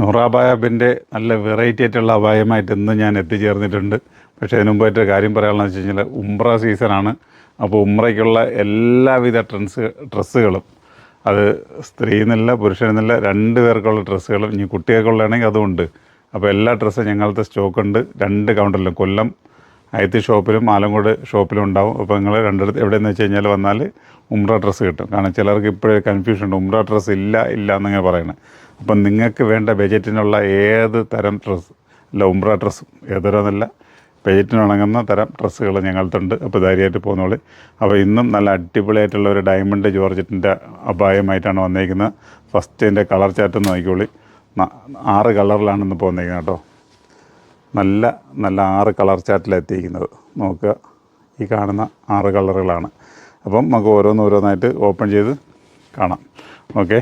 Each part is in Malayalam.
നൂറ അബായബിൻ്റെ നല്ല വെറൈറ്റി ആയിട്ടുള്ള അബായമായിട്ട് ഇന്ന് ഞാൻ എത്തിച്ചേർന്നിട്ടുണ്ട്. പക്ഷേ അതിന് മുമ്പായിട്ട് കാര്യം പറയാനുള്ളത് വെച്ച് കഴിഞ്ഞാൽ ഉംറ സീസണാണ്. അപ്പോൾ ഉംറയ്ക്കുള്ള എല്ലാവിധ ഡ്രസ്സുകളും, അത് സ്ത്രീ എന്നല്ല പുരുഷനെന്നല്ല, 2 പേർക്കുള്ള ഡ്രസ്സുകളും, ഇനി കുട്ടികൾക്കുള്ളതാണെങ്കിൽ അതുമുണ്ട്. അപ്പോൾ എല്ലാ ഡ്രസ്സും ഞങ്ങളുടെ സ്റ്റോക്കുണ്ട്. 2 കൗണ്ടറിലും, കൊല്ലം അയത്തി ഷോപ്പിലും ആലങ്കോട് ഷോപ്പിലും ഉണ്ടാവും. അപ്പോൾ നിങ്ങൾ രണ്ടിടത്ത് എവിടെയെന്ന് വെച്ച് കഴിഞ്ഞാൽ വന്നാൽ ഉംറ ഡ്രസ്സ് കിട്ടും. കാരണം ചിലർക്ക് ഇപ്പോഴേ കൺഫ്യൂഷൻ ഉണ്ട്, ഉംറ ഡ്രസ്സ് ഇല്ല എന്നിങ്ങനെ പറയണത്. അപ്പം നിങ്ങൾക്ക് വേണ്ട ബജറ്റിനുള്ള ഏത് തരം ഡ്രസ്സ്, അല്ല ഉംറ ഡ്രസ്സും ഏതൊരെന്നല്ല, ബജറ്റിനുണങ്ങുന്ന തരം ഡ്രസ്സുകൾ ഞങ്ങൾക്കുണ്ട്. അപ്പോൾ ധൈര്യമായിട്ട് പോകുന്നോളി. അപ്പോൾ ഇന്നും നല്ല അടിപൊളിയായിട്ടുള്ള ഒരു ഡയമണ്ട് ജോർജറ്റിൻ്റെ അബായമായിട്ടാണ് വന്നിരിക്കുന്നത്. ഫസ്റ്റ് ഇതിൻ്റെ കളർ ചാർട്ട് നോക്കിക്കോളി. 6 കളറിലാണ് ഇന്ന് പോന്നിരിക്കുന്നത് കേട്ടോ. നല്ല 6 കളർ ചാർട്ടിലെത്തിയിരിക്കുന്നത്. നോക്കുക, ഈ കാണുന്ന 6 കളറുകളാണ്. അപ്പം നമുക്ക് ഓരോന്നായിട്ട് ഓപ്പൺ ചെയ്ത് കാണാം. ഓക്കെ,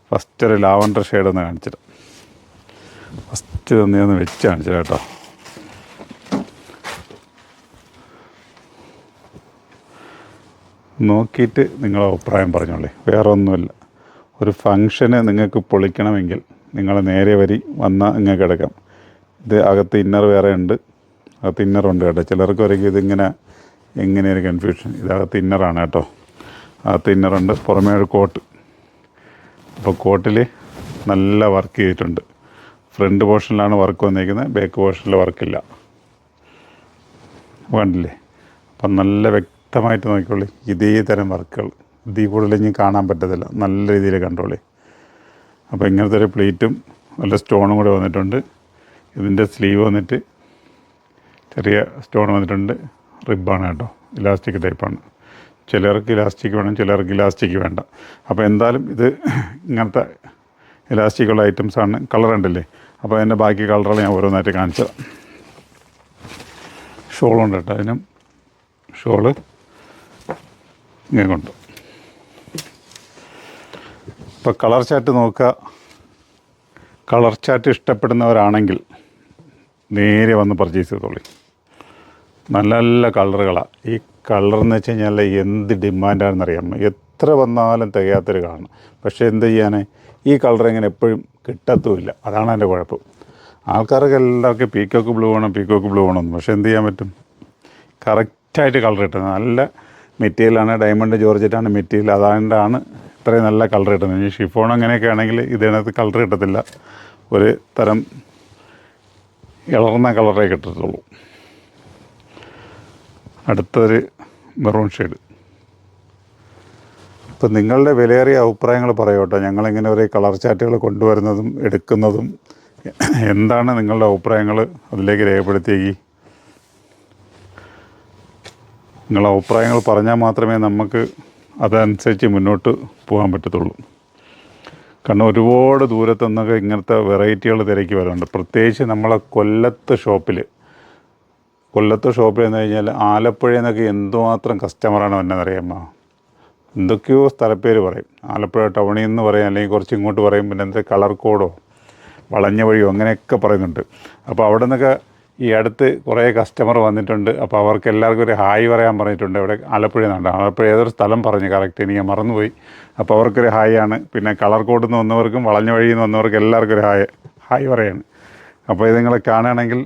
ഫസ്റ്റ് ഒരു ലാവണ്ടർ ഷെയ്ഡ് ഒന്ന് കാണിച്ചിട്ട്, ഫസ്റ്റ് ഒന്ന് വെച്ച് കാണിച്ചിട്ട് കേട്ടോ. നോക്കിയിട്ട് നിങ്ങളെ അഭിപ്രായം പറഞ്ഞോളേ, വേറെ ഒന്നുമില്ല. ഒരു ഫങ്ഷന് നിങ്ങൾക്ക് പൊളിക്കണമെങ്കിൽ നിങ്ങൾ നേരെ വരി വന്നാൽ നിങ്ങൾക്ക് എടുക്കാം. ഇത് അകത്ത് ഇന്നർ വേറെ ഉണ്ട്, അകത്ത് ഇന്നറുണ്ട് കേട്ടോ. ചിലർക്ക് വരെങ്കിൽ ഇതിങ്ങനെ എങ്ങനെയൊരു കൺഫ്യൂഷൻ. ഇതകത്ത് ഇന്നറാണ് കേട്ടോ, അകത്ത് ഇന്നറുണ്ട്. പുറമേ ഒരു കോട്ട്. അപ്പോൾ കോട്ടിൽ നല്ല വർക്ക് ചെയ്തിട്ടുണ്ട്. ഫ്രണ്ട് പോർഷനിലാണ് വർക്ക് വന്നിരിക്കുന്നത്, ബാക്ക് പോർഷനിൽ വർക്കില്ല. കണ്ടില്ലേ? അപ്പം നല്ല വ്യക്തമായിട്ട് നോക്കിക്കോളി. ഇതേ തരം വർക്കുകൾ ഇതിൽ കൂടുതൽ ഇനി കാണാൻ പറ്റത്തില്ല. നല്ല രീതിയിൽ കണ്ടോളി. അപ്പോൾ ഇങ്ങനത്തെ ഒരു പ്ലീറ്റും നല്ല സ്റ്റോണും കൂടെ വന്നിട്ടുണ്ട്. ഇതിൻ്റെ സ്ലീവ് വന്നിട്ട് ചെറിയ സ്റ്റോൺ വന്നിട്ടുണ്ട്. റിബാണ് കേട്ടോ, ഇലാസ്റ്റിക് ടൈപ്പാണ്. ചിലർക്ക് ഇലാസ്റ്റിക് വേണം, ചിലർക്ക് ഇലാസ്റ്റിക് വേണ്ട. അപ്പോൾ എന്തായാലും ഇത് ഇങ്ങനത്തെ ഇലാസ്റ്റിക്കുള്ള ഐറ്റംസാണ്. കളർ ഉണ്ടല്ലേ? അപ്പോൾ അതിൻ്റെ ബാക്കി കളറുകൾ ഞാൻ ഓരോന്നായിട്ട് കാണിച്ചതാണ്. ഷോളുണ്ട് കേട്ടോ, അതിനും ഷോള് ഇങ്ങനെ കൊണ്ട്. ഇപ്പോൾ കളർ ചാർട്ട് നോക്കുക. കളർ ചാർട്ട് ഇഷ്ടപ്പെടുന്നവരാണെങ്കിൽ നേരെ വന്ന് പർച്ചേസ് ചെയ്തോളി. നല്ല നല്ല കളറുകളാണ്. ഈ കളറെന്ന് വെച്ച് കഴിഞ്ഞാൽ എന്ത് ഡിമാൻഡാണെന്നറിയാം. എത്ര വന്നാലും തികയാത്തൊരു കാണണം. പക്ഷേ എന്ത് ചെയ്യാൻ, ഈ കളർ ഇങ്ങനെ എപ്പോഴും കിട്ടത്തുമില്ല. അതാണ് എൻ്റെ കുഴപ്പം. ആൾക്കാർക്ക് എല്ലാവർക്കും പീക്കോക്ക് ബ്ലൂ വേണം. പക്ഷേ എന്ത് ചെയ്യാൻ പറ്റും, കറക്റ്റായിട്ട് കളർ കിട്ടുന്നത്. നല്ല മെറ്റീരിയലാണ്, ഡയമണ്ട് ജോർജറ്റാണ് മെറ്റീരിയൽ. അതുകൊണ്ടാണ് ഇത്രയും നല്ല കളർ കിട്ടുന്നത്. ഈ ഷിഫോൺ അങ്ങനെയൊക്കെ ആണെങ്കിൽ ഇതിനകത്ത് കളർ കിട്ടത്തില്ല. ഒരു തരം ഇളർന്ന കളറേ കിട്ടത്തുള്ളൂ. അടുത്തൊരു മെറൂൺ ഷെയ്ഡ്. ഇപ്പം നിങ്ങളുടെ വിലയേറിയ അഭിപ്രായങ്ങൾ പറയൂട്ടോ. ഞങ്ങളിങ്ങനെ ഒരു കളർ ചാർട്ടുകൾ കൊണ്ടുവരുന്നതും എടുക്കുന്നതും എന്താണ് നിങ്ങളുടെ അഭിപ്രായങ്ങൾ അതിലേക്ക് രേഖപ്പെടുത്തിയേക്ക്. നിങ്ങളുടെ അഭിപ്രായങ്ങൾ പറഞ്ഞാൽ മാത്രമേ നമുക്ക് അതനുസരിച്ച് മുന്നോട്ട് പോകാൻ പറ്റത്തുള്ളൂ. കാരണം ഒരുപാട് ദൂരത്തു നിന്നൊക്കെ ഇങ്ങനത്തെ വെറൈറ്റികൾ തിരക്കി വരുന്നുണ്ട്. പ്രത്യേകിച്ച് നമ്മളെ കൊല്ലത്ത് ഷോപ്പിൽ എന്ന് കഴിഞ്ഞാൽ ആലപ്പുഴയിൽ നിന്നൊക്കെ എന്തുമാത്രം കസ്റ്റമറാണ് വന്നതെന്നറിയാമോ. എന്തൊക്കെയോ സ്ഥലപ്പേര് പറയും. ആലപ്പുഴ ടൗണിൽ നിന്ന് പറയും, അല്ലെങ്കിൽ കുറച്ച് ഇങ്ങോട്ട് പറയും, പിന്നെ എന്താ കളർ കോഡോ വളഞ്ഞ വഴിയോ അങ്ങനെയൊക്കെ പറയുന്നുണ്ട്. അപ്പോൾ അവിടെ നിന്നൊക്കെ ഈ അടുത്ത് കുറേ കസ്റ്റമർ വന്നിട്ടുണ്ട്. അപ്പോൾ അവർക്ക് എല്ലാവർക്കും ഒരു ഹായ് പറയാൻ പറഞ്ഞിട്ടുണ്ട്. ഇവിടെ ആലപ്പുഴയിൽ നിന്നുണ്ട്. ആലപ്പുഴ ഏതൊരു സ്ഥലം പറഞ്ഞു കറക്റ്റ് എനിക്ക് മറന്നുപോയി. അപ്പോൾ അവർക്കൊരു ഹായ് ആണ്. പിന്നെ കളർ കോഡിൽ നിന്ന് വന്നവർക്കും വളഞ്ഞ വഴിയിൽ നിന്ന് വന്നവർക്കും എല്ലാവർക്കും ഒരു ഹായ് പറയാണ്. അപ്പോൾ ഇത് നിങ്ങളെ കാണുകയാണെങ്കിൽ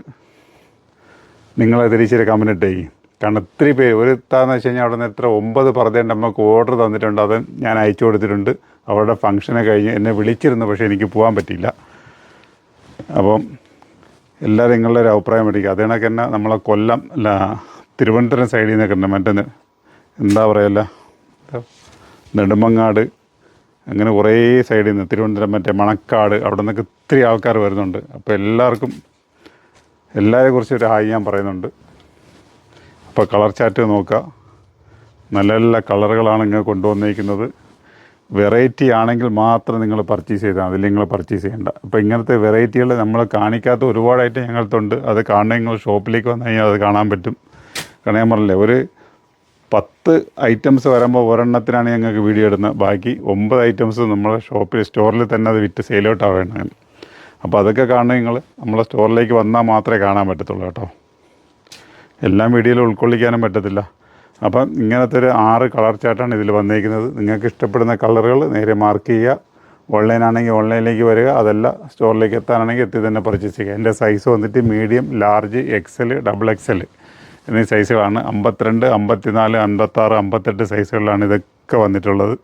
നിങ്ങളെ തിരിച്ചൊരു കമൻറ്റ് ഇട്ടേക്കും. കാരണം ഒത്തിരി പേര് ഒരു ഇത്താന്ന് വെച്ച് കഴിഞ്ഞാൽ അവിടെ നിന്ന് എത്ര 9 പർദ്ദയുണ്ട് നമുക്ക് ഓർഡർ തന്നിട്ടുണ്ട്. അത് ഞാൻ അയച്ചു കൊടുത്തിട്ടുണ്ട്. അവരുടെ ഫംഗ്ഷനെ കഴിഞ്ഞ് എന്നെ വിളിച്ചിരുന്നു, പക്ഷേ എനിക്ക് പോകാൻ പറ്റിയില്ല. അപ്പം എല്ലാവരും നിങ്ങളുടെ ഒരു അഭിപ്രായം മേടിക്കുക. അത് കണക്ക് തന്നെ നമ്മളെ കൊല്ലം അല്ല തിരുവനന്തപുരം സൈഡിൽ നിന്നൊക്കെ ഉണ്ട്. മറ്റേ എന്താ പറയല്ല, നെടുമങ്ങാട്, അങ്ങനെ കുറേ സൈഡിൽ നിന്ന് തിരുവനന്തപുരം മറ്റേ മണക്കാട് അവിടെ നിന്നൊക്കെ ഒത്തിരി ആൾക്കാർ വരുന്നുണ്ട്. അപ്പോൾ എല്ലാവരെക്കുറിച്ച് ഒരു ഹായ് ഞാൻ പറയുന്നുണ്ട്. അപ്പോൾ കളർ ചാർട്ട് നോക്കുക. നല്ല നല്ല കളറുകളാണ് ഇങ്ങനെ കൊണ്ടുവന്നിരിക്കുന്നത്. വെറൈറ്റി ആണെങ്കിൽ മാത്രം നിങ്ങൾ പർച്ചേസ് ചെയ്താൽ അതിൽ നിങ്ങൾ പർച്ചേസ് ചെയ്യേണ്ട. അപ്പോൾ ഇങ്ങനത്തെ വെറൈറ്റികൾ നമ്മൾ കാണിക്കാത്ത ഒരുപാടായിട്ട് ഞങ്ങൾക്കുണ്ട്. അത് കാണണമെങ്കിൽ നിങ്ങൾ ഷോപ്പിലേക്ക് വന്നു കഴിഞ്ഞാൽ അത് കാണാൻ പറ്റും. കാരണം ഞാൻ പറഞ്ഞില്ലേ, ഒരു 10 ഐറ്റംസ് വരുമ്പോൾ ഒരെണ്ണത്തിനാണ് ഞങ്ങൾക്ക് വീഡിയോ ഇടുന്നത്. ബാക്കി 9 ഐറ്റംസ് നമ്മളെ സ്റ്റോറിൽ തന്നെ അത് വിറ്റ് സെയിലോട്ട് ആവേണ്ടത്. അപ്പോൾ അതൊക്കെ കാണണമെങ്കിൽ നിങ്ങൾ നമ്മളെ സ്റ്റോറിലേക്ക് വന്നാൽ മാത്രമേ കാണാൻ പറ്റത്തുള്ളൂ കേട്ടോ. എല്ലാം വീഡിയോയിൽ ഉൾക്കൊള്ളിക്കാനും പറ്റത്തില്ല. അപ്പം ഇങ്ങനത്തെ ഒരു 6 കളർ ചാർട്ടാണ് ഇതിൽ വന്നിരിക്കുന്നത്. നിങ്ങൾക്ക് ഇഷ്ടപ്പെടുന്ന കളറുകൾ നേരെ മാർക്ക് ചെയ്യുക, ഓൺലൈനാണെങ്കിൽ ഓൺലൈനിലേക്ക് വരിക, അതല്ല സ്റ്റോറിലേക്ക് എത്താനാണെങ്കിൽ എത്തി തന്നെ പർച്ചേസ് ചെയ്യുക. എൻ്റെ സൈസ് വന്നിട്ട് മീഡിയം, ലാർജ്, XL, XXL എന്നീ സൈസുകളാണ്. 52, 54, 56, 58 സൈസുകളിലാണ് ഇതൊക്കെ വന്നിട്ടുള്ളത്.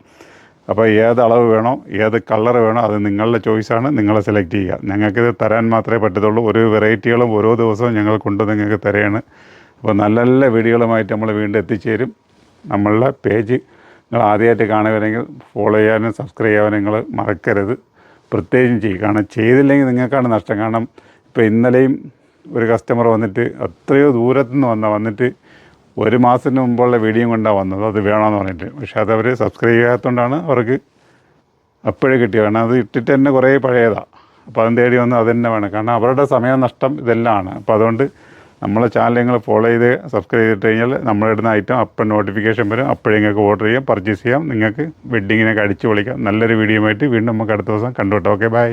അപ്പോൾ ഏത് അളവ് വേണോ, ഏത് കളർ വേണോ, അത് നിങ്ങളുടെ ചോയ്സാണ്, നിങ്ങൾ സെലക്ട് ചെയ്യുക. ഞങ്ങൾക്കിത് തരാൻ മാത്രമേ പറ്റത്തുള്ളൂ. ഒരു വെറൈറ്റികളും ഓരോ ദിവസവും ഞങ്ങൾ കൊണ്ട് നിങ്ങൾക്ക് തരികയാണ്. അപ്പോൾ നല്ല നല്ല വീഡിയോകളുമായിട്ട് നമ്മൾ വീണ്ടും എത്തിച്ചേരും. നമ്മളുടെ പേജ് നിങ്ങൾ ആദ്യമായിട്ട് കാണുകയാണെങ്കിൽ ഫോളോ ചെയ്യാനും സബ്സ്ക്രൈബ് ചെയ്യാനും നിങ്ങൾ മറക്കരുത്. പ്രത്യേകം ചെയ്യും, കാരണം ചെയ്തില്ലെങ്കിൽ നിങ്ങൾക്കാണ് നഷ്ടം. കാരണം ഇപ്പോൾ ഇന്നലെയും ഒരു കസ്റ്റമർ വന്നിട്ട് എത്രയോ ദൂരത്തുനിന്ന് വന്നിട്ട് 1 മാസത്തിന് മുമ്പുള്ള വീഡിയോ കൊണ്ടാണ് വന്നത്, അത് വേണമെന്ന് പറഞ്ഞിട്ട്. പക്ഷേ അതവർ സബ്സ്ക്രൈബ് ചെയ്യാത്തതുകൊണ്ടാണ് അവർക്ക് അപ്പോഴേ കിട്ടിയത്. കാരണം അത് ഇട്ടിട്ട് തന്നെ കുറേ പഴയതാണ്. അപ്പോൾ അതും തേടി വന്ന് അത് തന്നെ വേണം. കാരണം അവരുടെ സമയനഷ്ടം ഇതെല്ലാം ആണ്. അപ്പോൾ അതുകൊണ്ട് നമ്മളെ ചാനൽ നിങ്ങൾ ഫോളോ ചെയ്ത് സബ്സ്ക്രൈബ് ചെയ്തിട്ട് കഴിഞ്ഞാൽ നമ്മളിടുന്ന ഐറ്റം അപ്പം നോട്ടിഫിക്കേഷൻ വരും. അപ്പോഴേ നിങ്ങൾക്ക് ഓർഡർ ചെയ്യാം, പർച്ചേസ് ചെയ്യാം. നിങ്ങൾക്ക് വെഡ്ഡിങ്ങിനൊക്കെ അടിച്ച് പൊളിക്കാം. നല്ലൊരു വീഡിയോ ആയിട്ട് വീണ്ടും നമുക്ക് അടുത്ത ദിവസം കണ്ടുപിട്ടാം. Okay, by.